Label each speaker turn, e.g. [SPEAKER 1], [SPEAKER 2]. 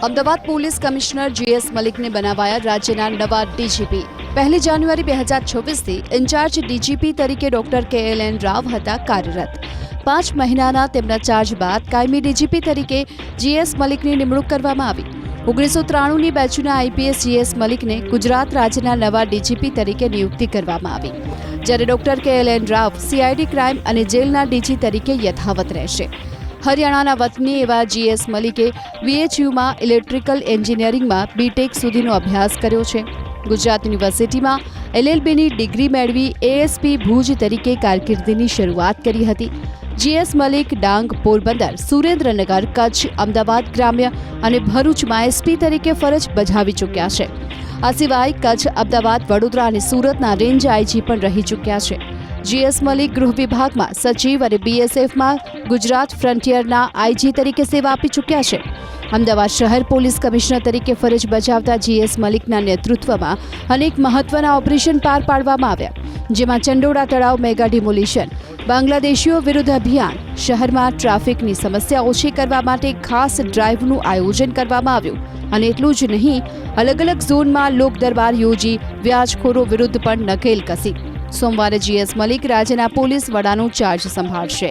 [SPEAKER 1] Ahmedabad police commissioner GS મલિકને બનાવાયા રાજ્યના નવા ડીજીપી। 1 જાન્યુઆરી 2026થી ઇન્ચાર્જ ડીજીપી તરીકે ડોક્ટર KLN રાવ હતા કાર્યરત। 5 મહિનાના તેમના ચાર્જ બાદ કાયમી ડીજીપી તરીકે જીએસ મલિકની નિમણૂક કરવામાં આવી। 1993ની બેચના IPS જીએસ મલિકને ગુજરાત રાજ્યના નવા ડીજીપી તરીકે નિયુક્તિ કરવામાં આવી, જ્યારે doctor KLN Rao CID crime અને જેલના ડીજી તરીકે યથાવત રહેશે। હરિયાણાના વતની એવા જીએસ મલિકે VHUમાં ઇલેક્ટ્રિકલ એન્જિનિયરિંગમાં BTech સુધીનો અભ્યાસ કર્યો છે। ગુજરાત યુનિવર્સિટીમાં LLBની ડિગ્રી મેળવી ASP ભુજ તરીકે કારકિર્દીની શરૂઆત કરી હતી। જીએસ મલિક ડાંગ, પોરબંદર, સુરેન્દ્રનગર, કચ્છ, અમદાવાદ ગ્રામ્ય અને ભરૂચમાં SP તરીકે ફરજ બજાવી ચૂક્યા છે। આ સિવાય કચ્છ, અમદાવાદ, વડોદરા અને સુરતના રેન્જ IG પણ રહી ચૂક્યા છે। જીએસ મલિક ગૃહ વિભાગમાં સચિવ અને BSFમાં ગુજરાત ફ્રન્ટિયરના IG તરીકે સેવા આપી ચૂક્યા છે। અમદાવાદ શહેર પોલીસ કમિશનર તરીકે ફરજ બજાવતા જીએસ મલિકના નેતૃત્વમાં અનેક મહત્વના ઓપરેશન પાર પાડવામાં આવ્યા, જેમાં ચંડોળા તળાવ મેગા ડિમોલિશન, બાંગ્લાદેશીઓ વિરુદ્ધ અભિયાન, શહેરમાં ટ્રાફિકની સમસ્યા ઓછી કરવા માટે ખાસ ડ્રાઇવનું આયોજન કરવામાં આવ્યું અને એટલું જ નહીં, અલગ અલગ ઝોનમાં લોક દરબાર યોજી વ્યાજખોરો વિરુદ્ધ પણ નકેલ કસી। સોમવારે જીએસ મલિક રાજ્યના પોલીસ વડાનો ચાર્જ સંભાળશે।